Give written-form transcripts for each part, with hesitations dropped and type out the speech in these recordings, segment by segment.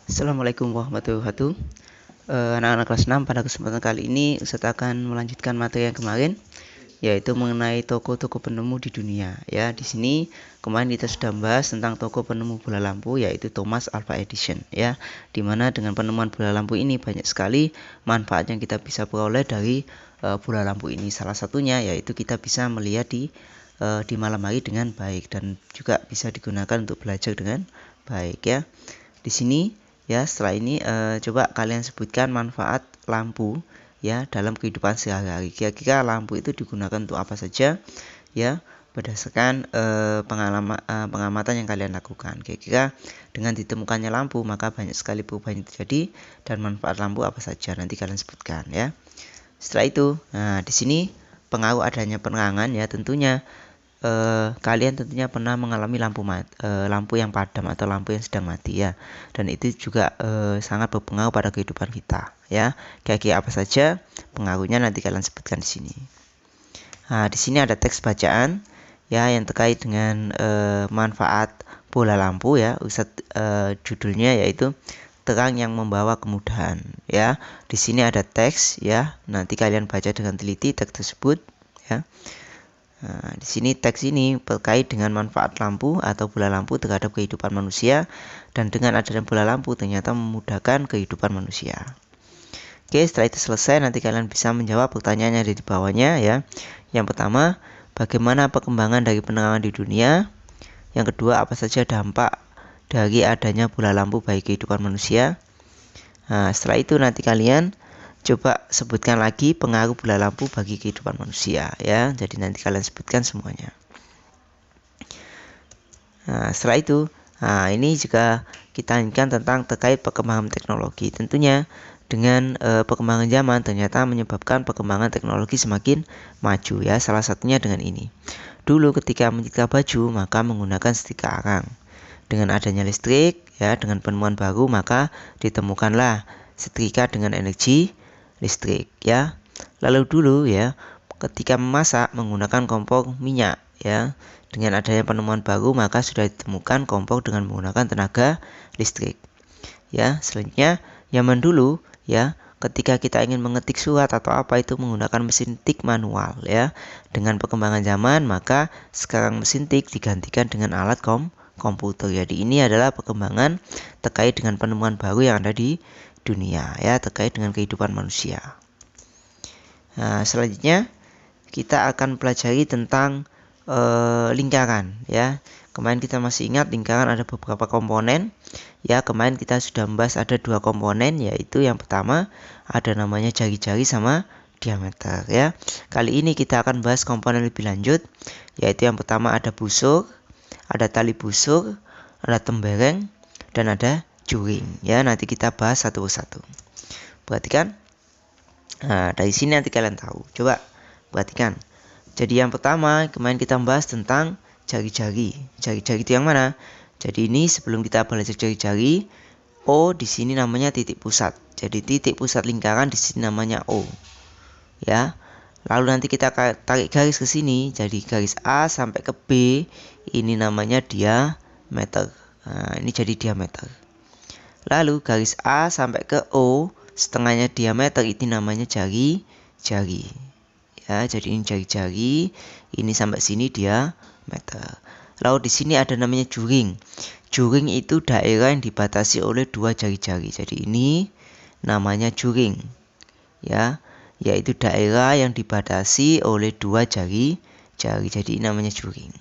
Assalamualaikum warahmatullahi wabarakatuh. Anak-anak kelas 6, pada kesempatan kali ini Ustadz akan melanjutkan materi yang kemarin, yaitu mengenai tokoh-tokoh penemu di dunia. Ya, di sini kemarin kita sudah membahas tentang tokoh penemu bola lampu, yaitu Thomas Alva Edison. Ya, dimana dengan penemuan bola lampu ini banyak sekali manfaat yang kita bisa peroleh dari bola lampu ini. Salah satunya yaitu kita bisa melihat di malam hari dengan baik dan juga bisa digunakan untuk belajar dengan baik. Ya, di sini. Ya, setelah ini coba kalian sebutkan manfaat lampu ya dalam kehidupan sehari-hari. Kira-kira lampu itu digunakan untuk apa saja? Ya, berdasarkan pengamatan yang kalian lakukan. Kira-kira dengan ditemukannya lampu maka banyak sekali perubahan yang terjadi, dan manfaat lampu apa saja nanti kalian sebutkan ya. Setelah itu, nah di sini pengaruh adanya penerangan ya, tentunya kalian tentunya pernah mengalami lampu yang padam atau lampu yang sedang mati ya, dan itu juga sangat berpengaruh pada kehidupan kita ya. Kira-kira apa saja pengaruhnya nanti kalian sebutkan di sini. Nah, di sini ada teks bacaan ya yang terkait dengan manfaat bola lampu ya. Judulnya yaitu terang yang membawa kemudahan ya. Di sini ada teks ya, nanti kalian baca dengan teliti teks tersebut ya. Nah, di sini teks ini terkait dengan manfaat lampu atau bola lampu terhadap kehidupan manusia, dan dengan adanya bola lampu ternyata memudahkan kehidupan manusia. Oke, setelah itu selesai nanti kalian bisa menjawab pertanyaannya di bawahnya ya. Yang pertama, bagaimana perkembangan dari penerangan di dunia? Yang kedua, apa saja dampak dari adanya bola lampu bagi kehidupan manusia? Nah, setelah itu nanti kalian coba sebutkan lagi pengaruh bola lampu bagi kehidupan manusia ya. Jadi nanti kalian sebutkan semuanya. Nah, setelah itu, ini juga kita inginkan tentang terkait perkembangan teknologi. Tentunya dengan perkembangan zaman ternyata menyebabkan perkembangan teknologi semakin maju ya. Salah satunya dengan ini. Dulu ketika menyetrika baju maka menggunakan setrika arang. Dengan adanya listrik ya, dengan penemuan baru maka ditemukanlah setrika dengan energi listrik ya. Lalu dulu ya, ketika memasak menggunakan kompor minyak ya. Dengan adanya penemuan baru maka sudah ditemukan kompor dengan menggunakan tenaga listrik. Ya, selanjutnya zaman dulu ya, ketika kita ingin mengetik surat atau apa itu menggunakan mesin tik manual ya. Dengan perkembangan zaman maka sekarang mesin tik digantikan dengan alat komputer. Jadi ini adalah perkembangan terkait dengan penemuan baru yang ada di dunia ya, terkait dengan kehidupan manusia. Nah, selanjutnya kita akan pelajari tentang lingkaran ya. Kemarin kita masih ingat lingkaran ada beberapa komponen ya. Kemarin kita sudah membahas ada 2 komponen, yaitu yang pertama ada namanya jari-jari sama diameter ya. Kali ini kita akan bahas komponen lebih lanjut, yaitu yang pertama ada busur, ada tali busur, ada tembereng, dan ada juring ya. Nanti kita bahas satu persatu. Perhatikan. Nah, dari sini nanti kalian tahu. Coba perhatikan. Jadi yang pertama kemarin kita membahas tentang jari-jari. Jari-jari itu yang mana? Jadi ini sebelum kita belajar jari-jari, O di sini namanya titik pusat. Jadi titik pusat lingkaran di sini namanya O. Ya. Lalu nanti kita tarik garis ke sini, jadi garis A sampai ke B ini namanya diameter. Nah, ini jadi diameter. Lalu garis A sampai ke O setengahnya diameter ini namanya jari-jari. Ya, jadi ini jari-jari, ini sampai sini diameter. Lalu di sini ada namanya juring. Juring itu daerah yang dibatasi oleh 2 jari-jari. Jadi ini namanya juring. Ya, yaitu daerah yang dibatasi oleh 2 jari-jari. Jadi ini namanya juring.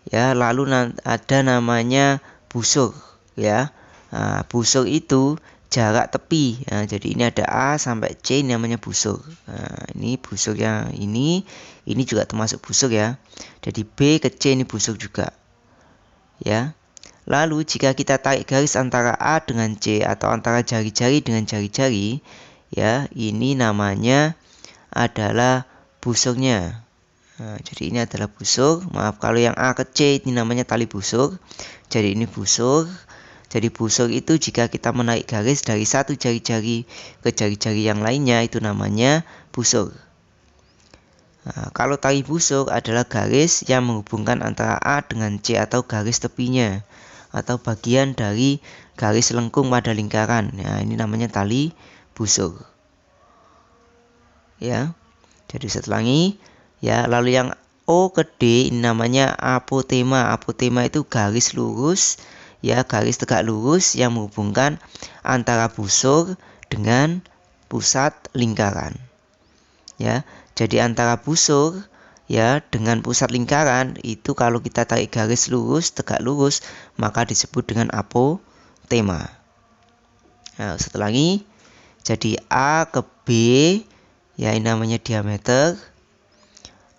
Ya, lalu ada namanya busur. Ya, nah, busur itu jarak tepi. Nah, jadi ini ada A sampai C, ini namanya busur. Nah, ini busur yang ini juga termasuk busur ya. Jadi B ke C ini busur juga. Ya. Lalu jika kita tarik garis antara A dengan C atau antara jari-jari dengan jari-jari, ya, ini namanya adalah busurnya. Nah, jadi ini adalah busur. Maaf, kalau yang A ke C ini namanya tali busur. Jadi ini busur. Jadi busur itu jika kita menarik garis dari satu jari-jari ke jari-jari yang lainnya itu namanya busur. Nah, kalau tali busur adalah garis yang menghubungkan antara A dengan C atau garis tepinya. atau bagian dari garis lengkung pada lingkaran. Nah, ini namanya tali busur. Ya. Jadi setelangi ya, lalu yang O ke D ini namanya apotema. Apotema itu garis lurus ya, garis tegak lurus yang menghubungkan antara busur dengan pusat lingkaran. Ya, jadi antara busur ya dengan pusat lingkaran itu kalau kita tarik garis lurus tegak lurus maka disebut dengan apotema. Nah, setelangi jadi A ke B ya, ini namanya diameter.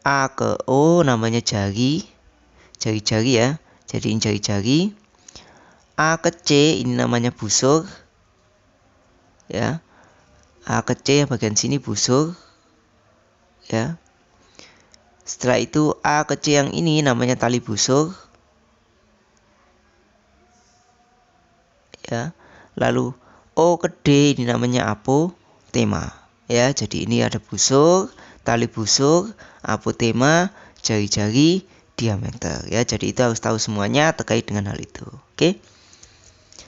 A ke O namanya jari-jari ya, jadi ini jari-jari. A ke C ini namanya busur ya, A ke C yang bagian sini busur ya. Setelah itu A ke C yang ini namanya tali busur ya. Lalu O ke D ini namanya apotema ya. Jadi ini ada busur, tali busur, apotema, jari-jari, diameter ya. Jadi itu harus tahu semuanya terkait dengan hal itu. Oke.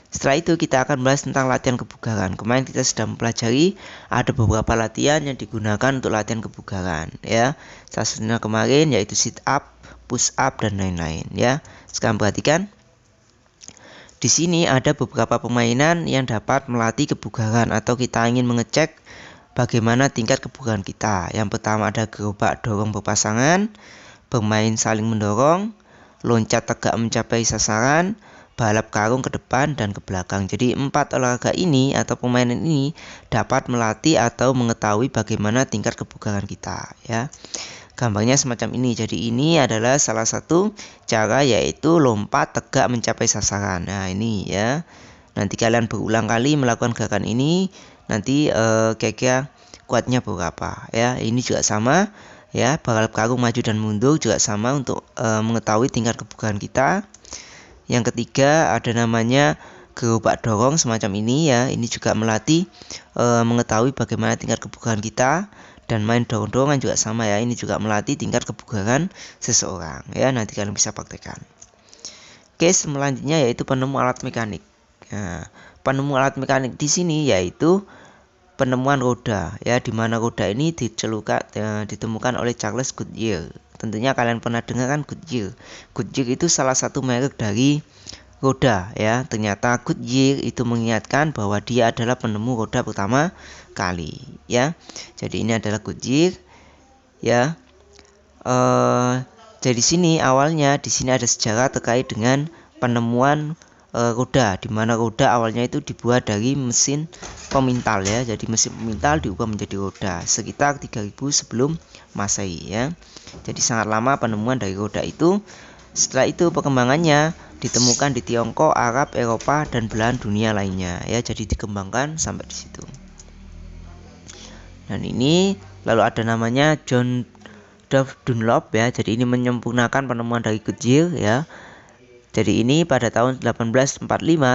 Setelah itu kita akan bahas tentang latihan kebugaran. Kemarin kita sudah mempelajari ada beberapa latihan yang digunakan untuk latihan kebugaran ya. Salah satunya kemarin yaitu sit up, push up dan lain-lain ya. Sekarang perhatikan. Di sini ada beberapa permainan yang dapat melatih kebugaran atau kita ingin mengecek bagaimana tingkat kebugaran kita. Yang pertama ada gerobak dorong berpasangan, bermain saling mendorong, loncat tegak mencapai sasaran, balap karung ke depan dan ke belakang. Jadi 4 olahraga ini atau permainan ini dapat melatih atau mengetahui bagaimana tingkat kebugaran kita ya. Gambarnya semacam ini. Jadi ini adalah salah satu cara, yaitu lompat tegak mencapai sasaran. Nah, ini ya. Nanti kalian berulang kali melakukan gerakan ini, nanti kira-kira kuatnya berapa ya. Ini juga sama ya, balap karung maju dan mundur juga sama untuk mengetahui tingkat kebugaran kita. Yang ketiga ada namanya gerobak dorong semacam ini ya. Ini juga melatih mengetahui bagaimana tingkat kebugaran kita. Dan main dorong-dorongan juga sama ya. Ini juga melatih tingkat kebugaran seseorang ya. Nanti kalian bisa praktekkan. Oke, selanjutnya yaitu penemu alat mekanik. Nah, penemu alat mekanik di sini yaitu penemuan roda ya, di mana roda ini ditemukan oleh Charles Goodyear. Tentunya kalian pernah dengar kan Goodyear. Goodyear itu salah satu merek dari roda ya. Ternyata Goodyear itu mengingatkan bahwa dia adalah penemu roda pertama kali ya. Jadi ini adalah Goodyear ya. Jadi sini awalnya di sini ada sejarah terkait dengan penemuan roda, di mana roda awalnya itu dibuat dari mesin pemintal ya. Jadi mesin pemintal diubah menjadi roda sekitar 3000 sebelum Masehi ya. Jadi sangat lama penemuan dari roda itu. Setelah itu perkembangannya ditemukan di Tiongkok, Arab, Eropa dan belahan dunia lainnya ya. Jadi dikembangkan sampai di situ. Dan ini lalu ada namanya John Dunlop ya. Jadi ini menyempurnakan penemuan dari Goodyear ya. Jadi ini pada tahun 1845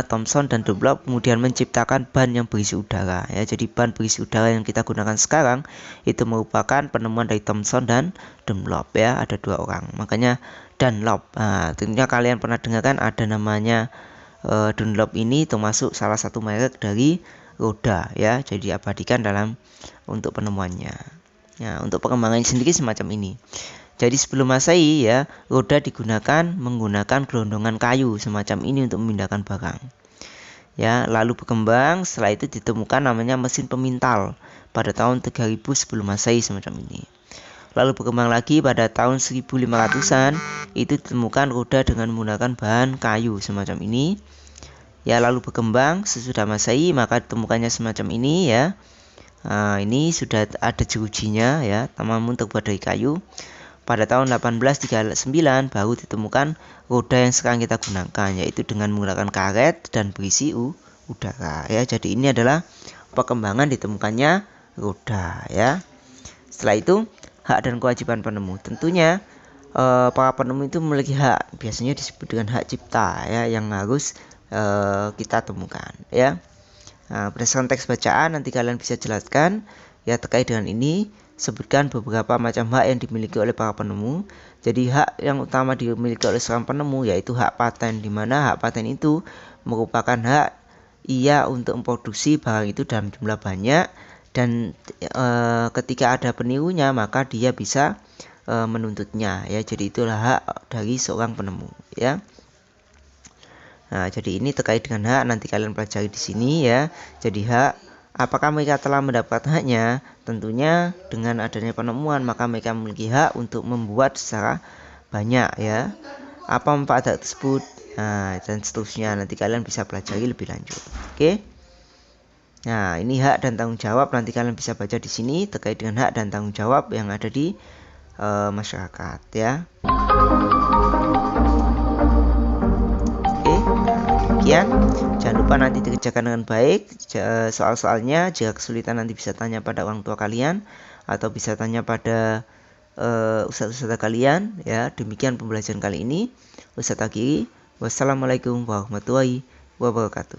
Thomson dan Dunlop kemudian menciptakan ban yang berisi udara ya. Jadi ban berisi udara yang kita gunakan sekarang itu merupakan penemuan dari Thomson dan Dunlop ya. Ada 2 orang. Makanya Dunlop. Nah, tentunya kalian pernah dengar kan ada namanya Dunlop ini termasuk salah satu merek dari roda ya. Jadi abadikan dalam untuk penemuannya. Nah, untuk perkembangannya sendiri semacam ini. Jadi sebelum Masehi ya, roda digunakan menggunakan gelondongan kayu semacam ini untuk memindahkan barang. Ya, lalu berkembang, setelah itu ditemukan namanya mesin pemintal pada tahun 3000 sebelum Masehi semacam ini. Lalu berkembang lagi pada tahun 1500-an, itu ditemukan roda dengan menggunakan bahan kayu semacam ini. Ya, lalu berkembang sesudah Masehi maka ditemukannya semacam ini ya. Nah, ini sudah ada jerujinya ya, namun terbuat dari kayu. Pada tahun 1839 baru ditemukan roda yang sekarang kita gunakan, yaitu dengan menggunakan karet dan berisi udara ya. Jadi ini adalah perkembangan ditemukannya roda ya. Setelah itu hak dan kewajiban penemu. Tentunya para penemu itu memiliki hak, biasanya disebut dengan hak cipta ya, yang harus kita temukan ya. Nah, berdasarkan teks bacaan nanti kalian bisa jelaskan ya terkait dengan ini. sebutkan beberapa macam hak yang dimiliki oleh para penemu. Jadi hak yang utama dimiliki oleh seorang penemu yaitu hak paten, di mana hak paten itu merupakan hak ia untuk memproduksi barang itu dalam jumlah banyak, dan ketika ada penirunya maka dia bisa menuntutnya ya. Jadi itulah hak dari seorang penemu ya. Nah, jadi ini terkait dengan hak, nanti kalian pelajari di sini ya. Jadi hak, apakah mereka telah mendapat haknya? Tentunya dengan adanya penemuan maka mereka memiliki hak untuk membuat secara banyak ya. Apa manfaat hak tersebut? Nah, dan seterusnya nanti kalian bisa pelajari lebih lanjut. Oke. Nah, ini hak dan tanggung jawab, nanti kalian bisa baca di sini terkait dengan hak dan tanggung jawab yang ada di masyarakat ya. Oke, demikian. Jangan lupa nanti dikerjakan dengan baik soal-soalnya. Jika kesulitan nanti bisa tanya pada orang tua kalian atau bisa tanya pada ustadz-ustadz kalian ya. Demikian pembelajaran kali ini. Ustadz Agiri. Wassalamualaikum warahmatullahi wabarakatuh.